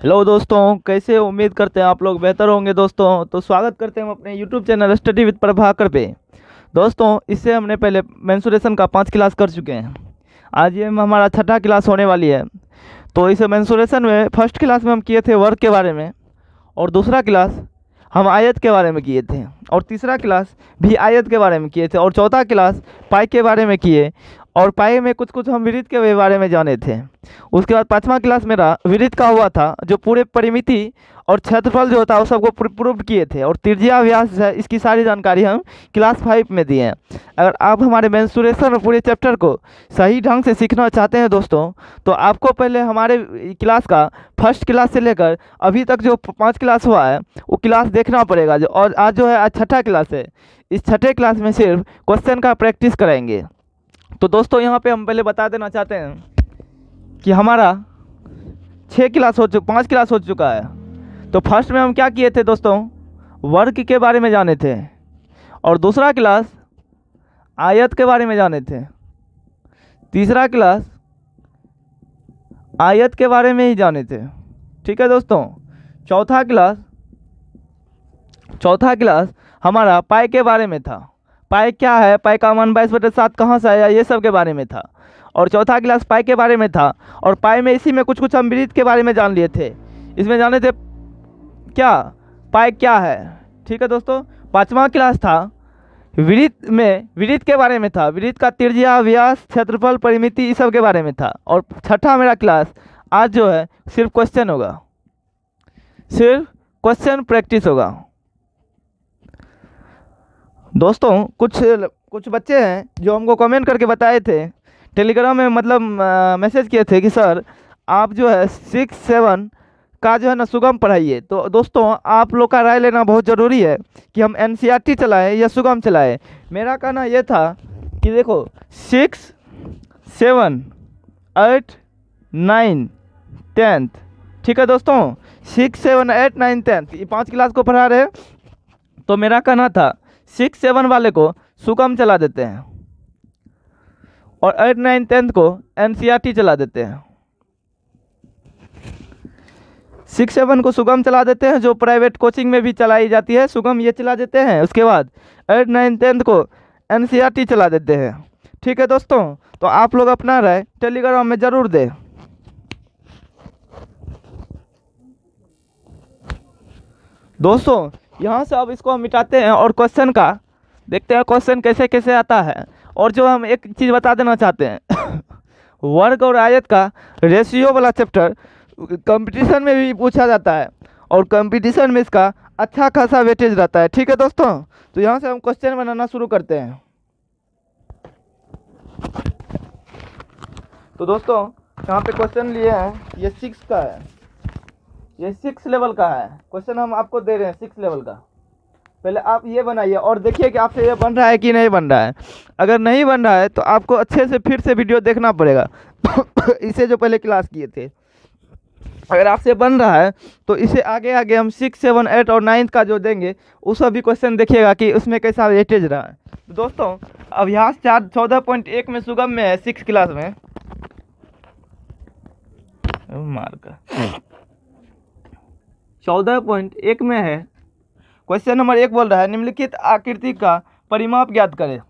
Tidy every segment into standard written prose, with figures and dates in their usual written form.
Hello दोस्तों, कैसे हो? उम्मीद करते हैं आप लोग बेहतर होंगे। दोस्तों तो स्वागत करते हैं हम अपने YouTube channel study with Prabhakar पे। दोस्तों इससे हमने पहले मेंसुरेशन का 5 क्लास कर चुके हैं। आज ये हमारा छठा क्लास होने वाली है। तो इस मेंसुरेशन में फर्स्ट क्लास में हम किए थे वर्ग के बारे में, और दूसरा क्लास हम आयत के बारे में किए थे, और तीसरा क्लास भी आयत के बारे में किए थे, और चौथा क्लास पाई के बारे में किए, और पाई में कुछ कुछ हम विरित के बारे में जाने थे। उसके बाद पाँचवा क्लास मेरा विरित का हुआ था, जो पूरे परिमिति और क्षेत्रफल जो होता है वो सबको प्रूव किए थे, और त्रिज्या व्यास है इसकी सारी जानकारी हम क्लास 5 में दिए हैं। अगर आप हमारे मेंसुरेशन और पूरे चैप्टर को सही ढंग से सीखना चाहते हैं दोस्तों, तो आपको पहले हमारे क्लास का फर्स्ट क्लास से लेकर अभी तक जो 5 क्लास हुआ है वो क्लास देखना पड़ेगा। जो और आज जो है आज छठा क्लास है, इस छठे क्लास में सिर्फ क्वेश्चन का प्रैक्टिस कराएंगे। तो दोस्तों यहाँ पे हम पहले बता देना चाहते हैं कि हमारा 5 क्लास हो चुका है। तो फर्स्ट में हम क्या किए थे दोस्तों? वर्ग के बारे में जाने थे, और दूसरा क्लास आयत के बारे में जाने थे, तीसरा क्लास आयत के बारे में ही जाने थे। ठीक है दोस्तों। चौथा क्लास हमारा पाई के बारे में था। पाई क्या है, पाई का मान 22/7 कहाँ से आया, ये सब के बारे में था। और चौथा क्लास पाई के बारे में था, और पाई में इसी में कुछ कुछ हम विरित के बारे में जान लिए थे। इसमें जाने थे क्या, पाई क्या है। ठीक है दोस्तों। पांचवा क्लास था विरित के बारे में था। विरित का त्रिज्या, व्यास, क्षेत्रफल, परिमिति इस सब के बारे में था। और छठा मेरा क्लास आज जो है सिर्फ क्वेश्चन होगा, सिर्फ क्वेश्चन प्रैक्टिस होगा। दोस्तों कुछ बच्चे हैं जो हमको कमेंट करके बताए थे, टेलीग्राम में मतलब मैसेज किए थे कि सर आप जो है 6, 7 का जो है ना सुगम पढ़ाइए। तो दोस्तों आप लोग का राय लेना बहुत ज़रूरी है कि हम एनसीईआरटी चलाएं या सुगम चलाएं। मेरा कहना ये था कि देखो 6, 7, 8, 9, 10, ठीक है दोस्तों, 6, 7, 8, 9, 10 ये 5 क्लास को पढ़ा रहे। तो मेरा कहना था 6, 7 वाले को सुगम चला देते हैं, और 8, 9, 10 को एनसीईआरटी चला देते हैं। 6, 7 को सुगम चला देते हैं, जो प्राइवेट कोचिंग में भी चलाई जाती है, सुगम ये चला देते हैं। उसके बाद 8, 9, 10 को एनसीईआरटी चला देते हैं। ठीक है दोस्तों। तो आप लोग अपना राय टेलीग्राम में ज़रूर दें। दोस्तों यहाँ से अब इसको हम मिटाते हैं और क्वेश्चन का देखते हैं क्वेश्चन कैसे कैसे आता है। और जो हम एक चीज़ बता देना चाहते हैं वर्ग और आयत का रेशियो वाला चैप्टर कंपटीशन में भी पूछा जाता है, और कंपटीशन में इसका अच्छा खासा वेटेज रहता है। ठीक है दोस्तों। तो यहाँ से हम क्वेश्चन बनाना शुरू करते हैं। तो दोस्तों यहाँ पे क्वेश्चन लिए हैं, ये 6 का है, ये 6 लेवल का है क्वेश्चन हम आपको दे रहे हैं 6 लेवल का। पहले आप ये बनाइए और देखिए कि आपसे ये बन रहा है कि नहीं बन रहा है। अगर नहीं बन रहा है तो आपको अच्छे से फिर से वीडियो देखना पड़ेगा इसे जो पहले क्लास किए थे। अगर आपसे बन रहा है तो इसे आगे आगे हम 6, 7, 8 और 9 का जो देंगे उस भी क्वेश्चन देखिएगा कि उसमें कैसा वेटेज रहा है। तो दोस्तों अभ्यास 14.1 में सुगम में है, 6 क्लास में मार का 14.1 में है। क्वेश्चन नंबर 1 बोल रहा है निम्नलिखित आकृति का परिमाप ज्ञात करें।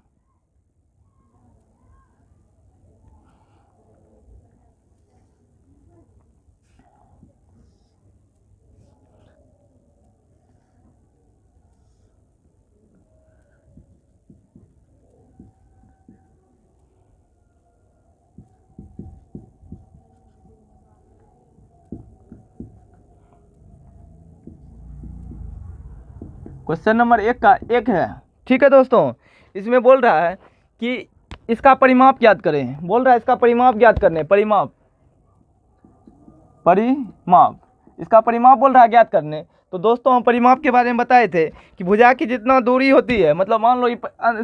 क्वेश्चन नंबर 1 का 1 है। ठीक है दोस्तों। इसमें बोल रहा है कि इसका परिमाप ज्ञात करें। बोल रहा है इसका परिमाप ज्ञात करने, परिमाप इसका परिमाप बोल रहा है ज्ञात करने। तो दोस्तों हम परिमाप के बारे में बताए थे कि भुजा की जितना दूरी होती है, मतलब मान लो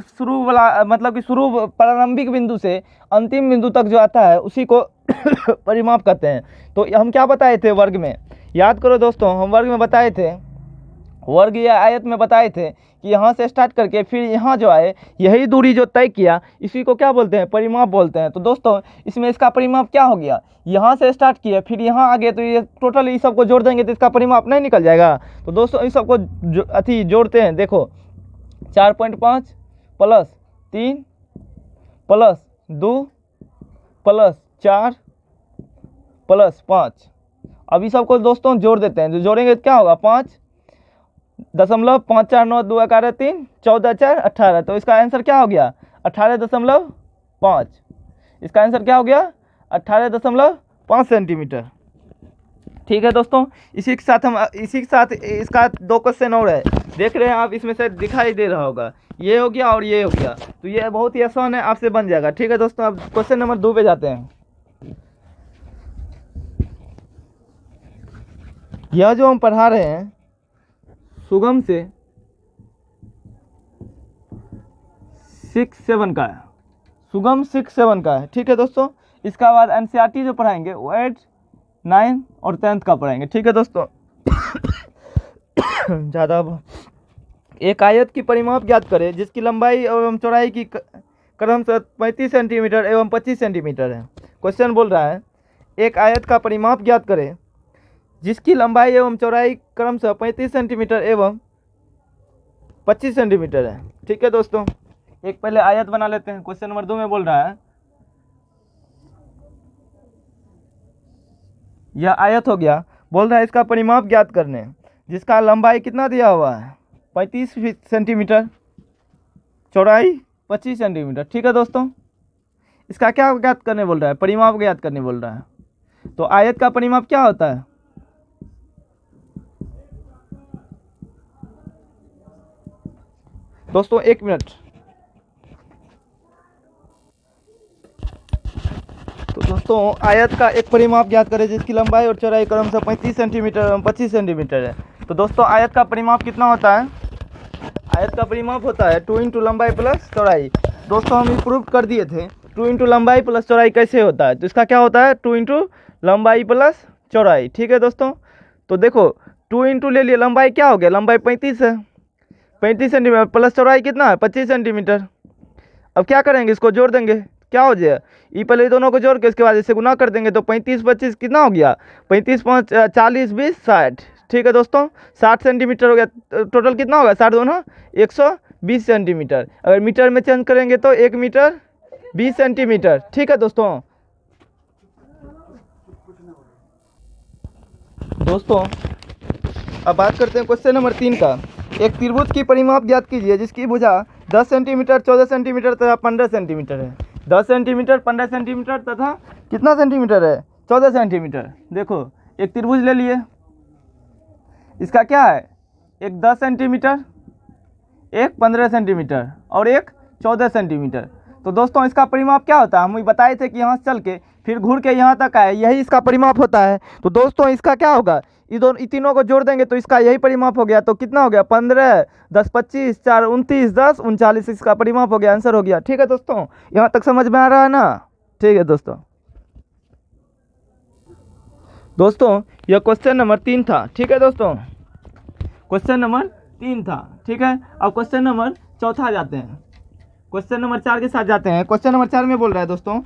शुरू वाला मतलब कि शुरू प्रारंभिक बिंदु से अंतिम बिंदु तक जो आता है उसी को परिमाप कहते हैं। तो हम क्या बताए थे वर्ग में, याद करो दोस्तों, हम वर्ग में बताए थे, वर्ग या आयत में बताए थे कि यहाँ से स्टार्ट करके फिर यहाँ जो आए, यही दूरी जो तय किया इसी को क्या बोलते हैं, परिमाप बोलते हैं। तो दोस्तों इसमें इसका परिमाप क्या हो गया, यहाँ से स्टार्ट किया फिर यहाँ आगे, तो ये टोटल इस सबको जोड़ देंगे तो इसका परिमाप नहीं निकल जाएगा। तो दोस्तों इस सबको जोड़ते हैं, देखो 4.5 प्लस 3 प्लस 2 प्लस 4 प्लस 5। अब इस सबको दोस्तों जोड़ देते हैं, जो जोड़ेंगे तो क्या होगा, 5.549 2 11 3 14 4 18। तो इसका आंसर क्या हो गया, 18.5। इसका आंसर क्या हो गया, 18.5 सेंटीमीटर। ठीक है दोस्तों, इसी के साथ इसका 2 क्वेश्चन और है, देख रहे हैं आप, इसमें से दिखाई दे रहा होगा, ये हो गया और ये हो गया। तो ये बहुत ही आसान है, आपसे बन जाएगा। ठीक है दोस्तों, अब क्वेश्चन नंबर 2 पे जाते हैं। यह जो हम पढ़ा रहे हैं सुगम से 6-7 का है, सुगम 6-7 का है। ठीक है दोस्तों, इसका बाद एनसीईआरटी जो पढ़ाएंगे वो 8, 9 और 10th का पढ़ाएंगे। ठीक है दोस्तों ज़्यादा एक आयत की परिमाप ज्ञात करें जिसकी लंबाई एवं चौड़ाई की क्रमशः 35 सेंटीमीटर एवं 25 सेंटीमीटर है। क्वेश्चन बोल रहा है एक आयत का परिमाप ज्ञात करें जिसकी लंबाई एवं चौड़ाई क्रमशः 35 सेंटीमीटर एवं 25 सेंटीमीटर है। ठीक है दोस्तों, एक पहले आयत बना लेते हैं। क्वेश्चन नंबर 2 में बोल रहा है यह आयत हो गया, बोल रहा है इसका परिमाप ज्ञात करने, जिसका लंबाई कितना दिया हुआ है 35 सेंटीमीटर, चौड़ाई 25 सेंटीमीटर। ठीक है दोस्तों, इसका क्या ज्ञात करने बोल रहा है, परिमाप ज्ञात करने बोल रहा है। तो आयत का परिमाप क्या होता है, दोस्तों 1 मिनट। तो दोस्तों आयत का एक परिमाप ज्ञात करें जिसकी लंबाई और चौड़ाई क्रमशः 35 सेंटीमीटर एवं 25 सेंटीमीटर है। तो दोस्तों आयत का परिमाप कितना होता है, आयत का परिमाप होता है 2 इंटू लंबाई प्लस चौड़ाई। दोस्तों हम प्रूव कर दिए थे 2 इंटू लंबाई प्लस चौड़ाई कैसे होता है। तो इसका क्या होता है 2 इंटू लंबाई प्लस चौड़ाई। ठीक है दोस्तों, तो देखो 2 इंटू ले लिए, लंबाई क्या हो गया, लंबाई 35 है, 35 सेंटीमीटर प्लस चौड़ाई कितना है 25 सेंटीमीटर। अब क्या करेंगे, इसको जोड़ देंगे, क्या हो जाएगा, ये पहले दोनों को जोड़ के इसके बाद इसे गुना कर देंगे। तो 35 25 कितना हो गया, 35 5 40 20 60। ठीक है दोस्तों, 60 सेंटीमीटर हो गया। टोटल कितना होगा 60 दोनों 120 सेंटीमीटर। अगर मीटर में चेंज करेंगे तो 1 मीटर 20 सेंटीमीटर। ठीक है दोस्तों अब बात करते हैं क्वेश्चन नंबर 3 का। एक त्रिभुज की परिमाप ज्ञात कीजिए जिसकी भुजा 10 सेंटीमीटर 14 सेंटीमीटर तथा 15 सेंटीमीटर है। 10 सेंटीमीटर 15 सेंटीमीटर तथा कितना सेंटीमीटर है 14 सेंटीमीटर। देखो एक त्रिभुज ले लिए, इसका क्या है, एक 10 सेंटीमीटर, एक 15 सेंटीमीटर और एक 14 सेंटीमीटर। तो दोस्तों इसका परिमाप क्या होता है, हम बताए थे कि यहाँ से चल के फिर घूर के यहाँ तक आए, यही इसका परिमाप होता है। तो दोस्तों इसका क्या होगा, इन तीनों को जोड़ देंगे तो इसका यही परिमाप हो गया। तो कितना हो गया 15 10 25 4 29 10 39, इसका परिमाप हो गया, आंसर हो गया। ठीक है दोस्तों, यहाँ तक समझ में आ रहा है ना। ठीक है दोस्तों यह क्वेश्चन नंबर 3 था। ठीक है दोस्तों, क्वेश्चन नंबर 3 था। ठीक है, अब क्वेश्चन नंबर 4 जाते हैं, क्वेश्चन नंबर 4 के साथ जाते हैं। क्वेश्चन नंबर 4 में बोल रहा है दोस्तों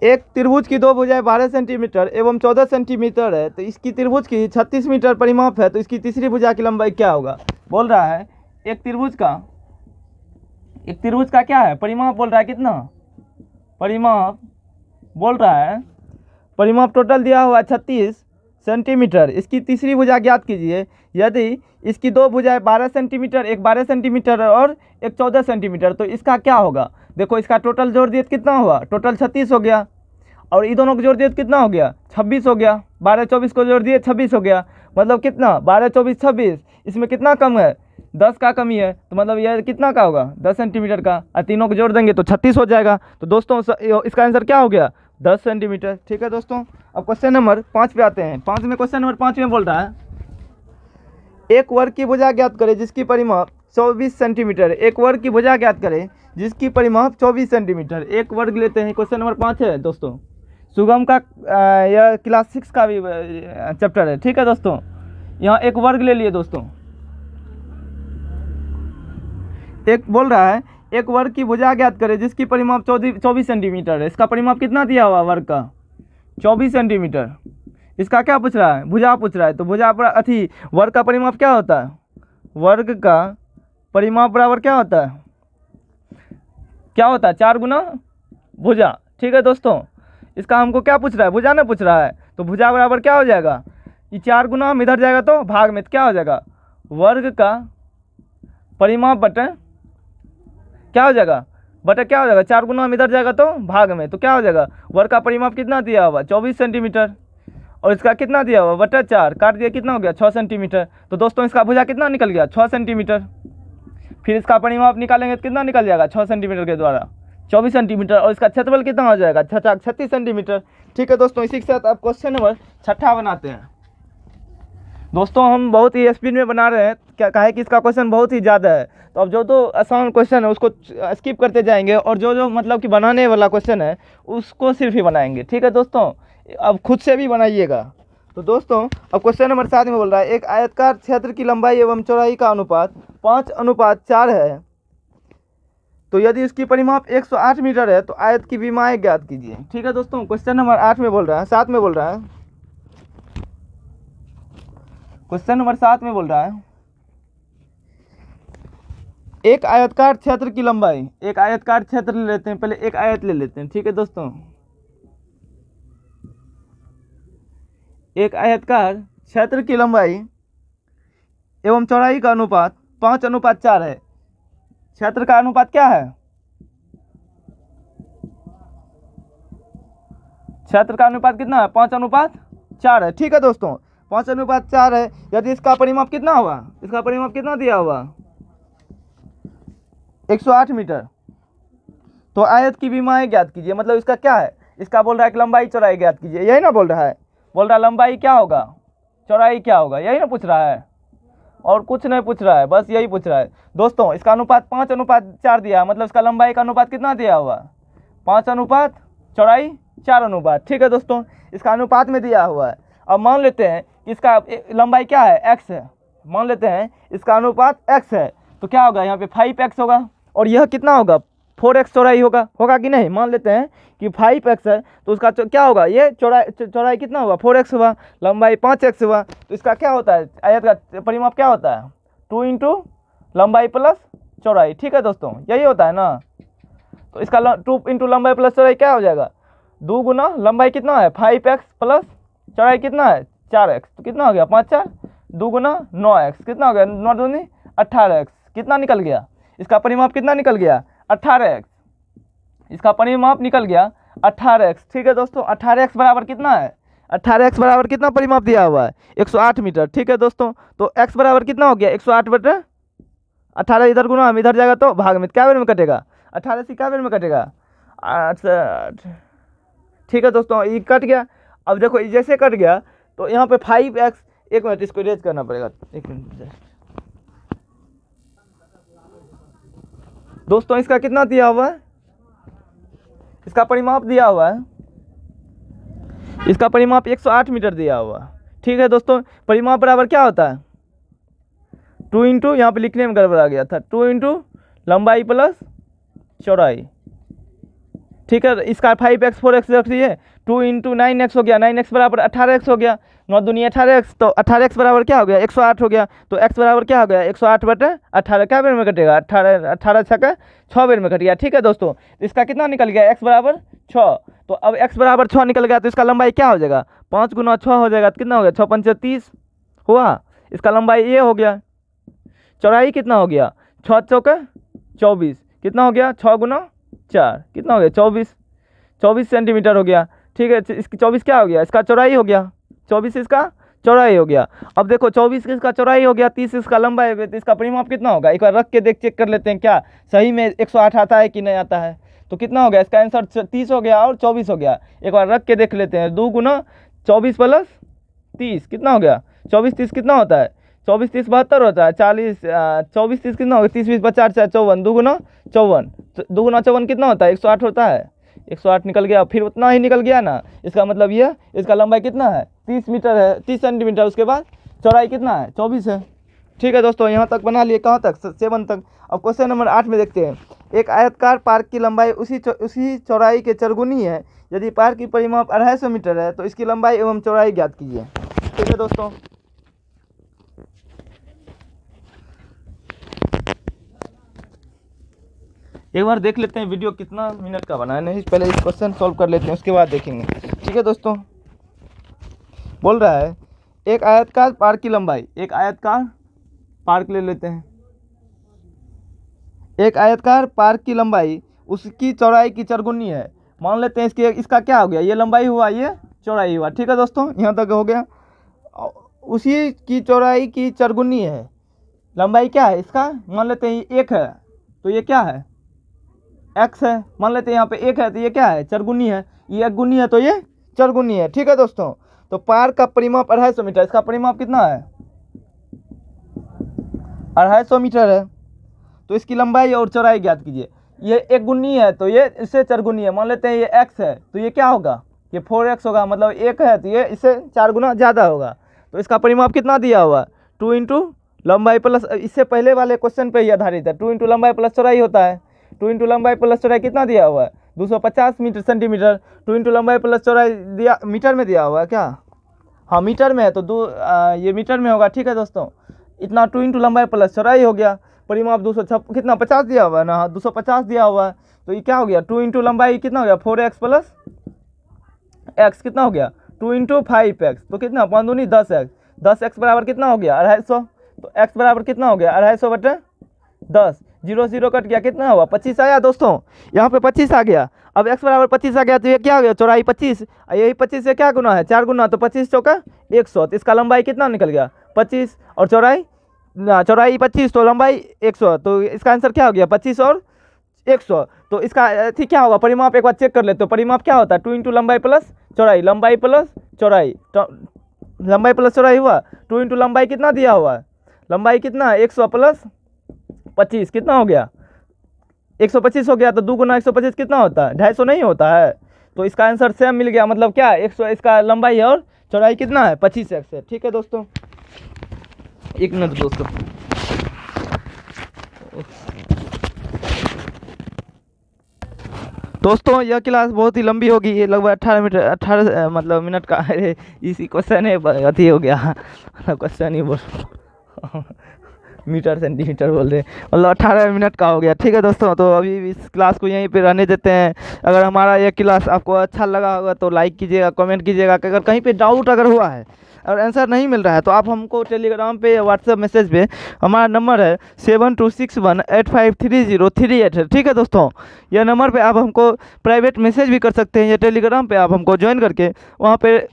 एक त्रिभुज की 2 भुजाएं 12 सेंटीमीटर एवं 14 सेंटीमीटर है। तो इसकी त्रिभुज की 36 मीटर परिमाप है, तो इसकी तीसरी भुजा की लंबाई क्या होगा। बोल रहा है एक त्रिभुज का क्या है परिमाप, बोल रहा है कितना परिमाप, बोल रहा है परिमाप टोटल दिया हुआ 36 सेंटीमीटर। इसकी तीसरी भुजा ज्ञात कीजिए यदि इसकी 2 भुजाएं 12 सेंटीमीटर, एक 12 सेंटीमीटर और एक 14 सेंटीमीटर। तो इसका क्या होगा, देखो इसका टोटल जोड़ दिए तो कितना हुआ, टोटल 36 हो गया, और ये दोनों को जोड़ दिए तो कितना हो गया 26 हो गया, 12 24 को जोड़ दिए 26 हो गया, मतलब कितना 12 24 26। इसमें कितना कम है 10 का कमी है, तो मतलब यह कितना का होगा 10 सेंटीमीटर का, और तीनों को जोड़ देंगे तो 36 हो जाएगा। तो दोस्तों इसका आंसर क्या हो गया 10 सेंटीमीटर। ठीक है दोस्तों, अब क्वेश्चन नंबर 5 पे आते हैं। क्वेश्चन नंबर 5 में बोल रहा है एक वर्ग की भुजा ज्ञात करें जिसकी परिमाप 24 सेंटीमीटर। एक वर्ग की भुजा ज्ञात करें जिसकी परिमाप 24 सेंटीमीटर। एक वर्ग लेते हैं, क्वेश्चन नंबर 5 है दोस्तों, सुगम का यह क्लास 6 का भी चैप्टर है। ठीक है दोस्तों, यहाँ एक वर्ग ले लिए दोस्तों, एक बोल रहा है एक वर्ग की भुजा ज्ञात करें जिसकी परिमाप 24 सेंटीमीटर है। इसका परिमाप कितना दिया हुआ वर्ग का? 24 सेंटीमीटर। इसका क्या पूछ रहा है? भुजा पूछ रहा है। तो भुजा पर अथी वर्ग का परिमाप क्या होता है? वर्ग का परिमाप बराबर क्या होता है? क्या होता है? 4 गुना भुजा। ठीक है दोस्तों, इसका हमको क्या पूछ रहा है? भुजा ना पूछ रहा है। तो भुजा बराबर क्या हो जाएगा? ये 4 गुना हम इधर जाएगा तो भाग में, तो क्या हो जाएगा? वर्ग का परिमाप बटे क्या हो जाएगा? बटे क्या हो जाएगा? 4 गुना हम इधर जाएगा तो भाग में, तो क्या हो जाएगा? वर्ग का परिमाप कितना दिया हुआ? 24 सेंटीमीटर। और इसका कितना दिया हुआ? बटा 4, काट दिया कितना हो गया? 6 सेंटीमीटर। तो दोस्तों इसका भुजा कितना निकल गया? 6 सेंटीमीटर। फिर इसका परिमाप निकालेंगे तो कितना निकल जाएगा? 6 सेंटीमीटर के द्वारा 24 सेंटीमीटर। और इसका क्षेत्रफल कितना हो जाएगा? 36 सेंटीमीटर। ठीक है दोस्तों, इसी के साथ आप क्वेश्चन नंबर 6 बनाते हैं। दोस्तों हम बहुत ही स्पीड में बना रहे हैं, क्या कहा है कि इसका क्वेश्चन बहुत ही ज़्यादा है। तो अब जो आसान क्वेश्चन है उसको स्किप करते जाएंगे और जो मतलब कि बनाने वाला क्वेश्चन है उसको सिर्फ ही बनाएंगे। ठीक है दोस्तों, अब खुद से भी बनाइएगा। तो दोस्तों अब क्वेश्चन नंबर 7 में बोल रहा है एक आयताकार क्षेत्र की लंबाई एवं चौड़ाई का अनुपात 5:4 है। तो यदि इसकी परिमाप 108 मीटर है तो आयत की विमाएं ज्ञात कीजिए। ठीक है दोस्तों, क्वेश्चन नंबर 8 में बोल रहा है, 7 में बोल रहा है, क्वेश्चन नंबर 7 में बोल रहा है एक आयताकार क्षेत्र की लंबाई, एक आयताकार क्षेत्र ले लेते हैं, पहले एक आयत ले लेते हैं। ठीक है दोस्तों, एक आयताकार क्षेत्र की लंबाई एवं चौड़ाई का अनुपात 5:4 है। क्षेत्र का अनुपात क्या है? क्षेत्र का अनुपात कितना है? 5:4 है। ठीक है दोस्तों, 5:4 है। यदि इसका परिमाप कितना हुआ? इसका परिमाप कितना दिया हुआ? 108 मीटर। तो आयत की विमाएं ज्ञात कीजिए, मतलब इसका क्या है? इसका बोल रहा है कि लंबाई चौड़ाई ज्ञात कीजिए, यही ना बोल रहा है? बोल रहा है लंबाई क्या होगा, चौड़ाई क्या होगा, यही ना पूछ रहा है, और कुछ नहीं पूछ रहा है, बस यही पूछ रहा है। दोस्तों इसका अनुपात 5:4 दिया, मतलब इसका लंबाई का अनुपात कितना दिया हुआ? 5 अनुपात चौड़ाई 4 अनुपात। ठीक है दोस्तों, इसका अनुपात में दिया हुआ है। अब मान लेते हैं कि इसका लंबाई क्या है? x है। मान लेते हैं इसका अनुपात x है, तो क्या होगा? यहाँ पे 5x होगा और यह कितना होगा? 4x चौड़ाई होगा कि नहीं? मान लेते हैं कि 5x है तो उसका क्या होगा? ये चौड़ाई कितना हुआ? 4x हुआ, लंबाई 5x हुआ। तो इसका क्या होता है? आयत का परिमाप क्या होता है? 2 इंटू लंबाई प्लस चौड़ाई। ठीक है दोस्तों, यही होता है ना? तो इसका 2 इंटू लंबाई प्लस चौड़ाई क्या हो जाएगा? 2 गुना लंबाई कितना है? 5x प्लस चौड़ाई कितना है? 4x। तो कितना हो गया? 5×4 2 गुना 9x। कितना हो गया? 9 दूनी 18x। कितना निकल गया? इसका परिमाप कितना निकल गया? 18x। इसका परिमाप निकल गया 18x। ठीक है दोस्तों, 18x बराबर कितना है? 18x बराबर कितना परिमाप दिया हुआ है? 108 मीटर। ठीक है दोस्तों, तो x बराबर कितना हो गया? 108/18। इधर गुना हम इधर जाएगा तो भाग में, क्या बेर में कटेगा? 18 से क्या बेर में कटेगा? 68। ठीक है दोस्तों, ये कट गया। अब देखो जैसे कट गया तो यहाँ पे 5x, एक मिनट इसको इरेज करना पड़ेगा, एक मिनट दोस्तों। इसका कितना दिया हुआ है? इसका परिमाप दिया हुआ है, इसका परिमाप 108 मीटर दिया हुआ। ठीक है दोस्तों, परिमाप बराबर क्या होता है? 2 इंटू, यहाँ पे लिखने में गड़बड़ा गया था, 2 इंटू लंबाई प्लस चौड़ाई। ठीक है, इसका 5x 4x रखिए, 2 इंटू 9x हो गया, 9x बराबर 18x हो गया, 9 दूनी 18x, तो 18x बराबर क्या हो गया? 108 हो गया। तो x बराबर क्या हो गया? 108/18। क्या बेर में कटेगा? 18 छक्का 6 बेर में कट गया। ठीक है दोस्तों, इसका कितना निकल गया? x बराबर 6। तो अब x बराबर 6 निकल गया तो इसका लंबाई क्या हो जाएगा? 5 गुना 6 हो जाएगा, तो कितना हो गया? 6×5 30 हुआ। इसका लंबाई ये हो गया। चौड़ाई कितना हो गया? 6 चौके 24। कितना हो गया? 6 गुना 4 कितना हो गया? 24 सेंटीमीटर हो गया। ठीक है, इसकी 24 क्या हो गया? इसका चौड़ाई हो गया, 24 इसका चौड़ाई हो गया। अब देखो 24 इसका चौड़ाई हो गया, 30 इसका लंबाई हो गया, तो इसका परिमाप कितना होगा? एक बार रख के चेक कर लेते हैं क्या सही में 108 आता है कि नहीं आता है। तो कितना हो गया? इसका आंसर 30 हो गया और 24 हो गया। एक बार रख के देख लेते हैं, 2 गुना 24 प्लस 30 कितना हो गया? 24 30 कितना होता है? 24 30 72 होता है। 40 24 30 कितना होगा? 30 20 50 54, 2 गुना 54, 2 गुना 54 कितना होता है? 108 होता है। 108 निकल गया, फिर उतना ही निकल गया ना। इसका मतलब ये इसका लंबाई कितना है? 30 मीटर है, 30 सेंटीमीटर। उसके बाद चौड़ाई कितना है? 24 है। ठीक है दोस्तों, यहाँ तक बना लिए, कहाँ तक? 7 तक। अब क्वेश्चन नंबर 8 में देखते हैं। एक आयताकार पार्क की लंबाई उसी चौड़ाई के चरगुनी है। यदि पार्क की परिमाप 250 मीटर है तो इसकी लंबाई एवं चौड़ाई ज्ञात कीजिए। ठीक है दोस्तों, एक बार देख लेते हैं वीडियो कितना मिनट का बना है। नहीं, पहले इस क्वेश्चन सॉल्व कर लेते हैं, उसके बाद देखेंगे। ठीक है दोस्तों, बोल रहा है एक आयताकार पार्क की लंबाई, एक आयताकार पार्क ले लेते हैं। एक आयताकार पार्क की लंबाई उसकी चौड़ाई की चरगुनी है। मान लेते हैं इसका क्या हो गया, ये लंबाई हुआ, ये चौड़ाई हुआ। ठीक है दोस्तों, यहाँ तक हो गया। उसी की चौड़ाई की चरगुनी है। लंबाई क्या है इसका, मान लेते हैं 1 है तो ये क्या है, x है। मान लेते हैं यहाँ पे 1 है तो ये क्या है, चरगुनी है। ये 1 गुनी है तो ये चरगुनी है। ठीक है दोस्तों, तो पार्क का परिमाप 250 मीटर, इसका परिमाप कितना है, 250 मीटर है। तो इसकी लंबाई और चौड़ाई ज्ञात कीजिए। ये 1 गुनी है तो ये इससे चरगुनी है। मान लेते हैं ये x है तो ये क्या होगा, ये 4x होगा। मतलब 1 है तो ये इससे 4 गुना ज़्यादा होगा। तो इसका परिमाप कितना दिया हुआ, 2 इंटू लंबाई प्लस, इससे पहले वाले क्वेश्चन पे ही आधारित है। 2 इंटू लंबाई प्लस चौड़ाई होता है। 2 इंटू लंबाई प्लस चौड़ाई कितना दिया हुआ है, 250 मीटर सेंटीमीटर। 2 इंटू लंबाई प्लस चौड़ाई दिया, मीटर में दिया हुआ है क्या, हाँ मीटर में है तो ये मीटर में होगा। ठीक है दोस्तों, इतना 2 इंटू लंबाई प्लस चौड़ाई हो गया। परिमाप 50 दिया हुआ है ना, 250 दिया हुआ है। तो ये क्या हो गया, 2 इंटू लंबाई कितना हो गया, 4x प्लस x कितना हो गया, 2 इंटू 5x तो कितना, 5 दूनी 10x। 10x बराबर कितना हो गया, 250। तो x बराबर कितना हो गया, 250 बटे 10। 0 0 कट गया, कितना हुआ, 25 आया दोस्तों। यहाँ पे 25 आ गया। अब x बराबर 25 आ गया तो ये क्या हो गया, चौड़ाई 25। यही 25 से क्या गुना है, 4 गुना, तो 25 चौका 100। तो इसका लंबाई कितना निकल गया, 25 और चौड़ाई 25 तो लंबाई 100। तो इसका आंसर क्या हो गया, 25 और 100। तो इसका ठीक क्या होगा, परिमाप एक बार चेक कर लेते हो। परिमाप क्या होता है, 2 इंटू लंबाई प्लस चौड़ाई, लंबाई प्लस चौड़ाई, लंबाई प्लस चौड़ाई हुआ। 2 इंटू लंबाई कितना दिया हुआ है, लंबाई कितना, 100 प्लस 25 कितना हो गया, 125 हो गया। तो 2 गुना 125 कितना होता है, 250 नहीं होता है। तो इसका आंसर सेम मिल गया। मतलब क्या, 100 इसका लंबाई और चौड़ाई कितना है, 25x है। ठीक है दोस्तों, एक मिनट दोस्तों। दोस्तों यह क्लास बहुत ही लंबी होगी, ये लगभग 18 मतलब मिनट का है। इसी क्वेश्चन है अति हो गया, क्वेश्चन ही बोल मीटर सेंटीमीटर बोल रहे, मतलब 18 मिनट का हो गया। ठीक है दोस्तों, तो अभी इस क्लास को यहीं पे रहने देते हैं। अगर हमारा ये क्लास आपको अच्छा लगा होगा तो लाइक कीजिएगा, कमेंट कीजिएगा। अगर कहीं पे डाउट अगर हुआ है और आंसर नहीं मिल रहा है तो आप हमको टेलीग्राम पे या व्हाट्सएप मैसेज पे, हमारा नंबर है 7261853038 है। ठीक है दोस्तों, यह नंबर पे आप हमको प्राइवेट मैसेज भी कर सकते हैं या टेलीग्राम पे आप हमको ज्वाइन करके वहाँ पे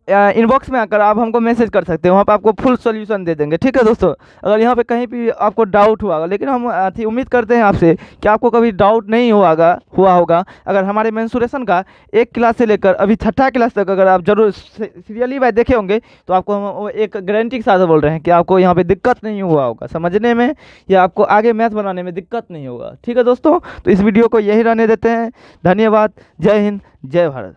इनबॉक्स में आकर आप हमको मैसेज कर सकते हैं। वहाँ पे आपको फुल सॉल्यूशन दे देंगे। ठीक है दोस्तों, अगर यहाँ पे कहीं भी आपको डाउट हुआ, लेकिन हम उम्मीद करते हैं आपसे कि आपको कभी डाउट नहीं हुआ होगा। अगर हमारे मेंसुरेशन का 1 क्लास से लेकर अभी 6ठा क्लास तक अगर आप जरूर सीरियली बाय देखे होंगे तो आपको हम एक गारंटी के साथ बोल रहे हैं कि आपको यहाँ पर दिक्कत नहीं हुआ होगा समझने में, या आपको आगे मैथ बनाने में दिक्कत नहीं होगा। ठीक है दोस्तों, तो इस वीडियो को यही रहने देते हैं। धन्यवाद, जय हिंद, जय भारत।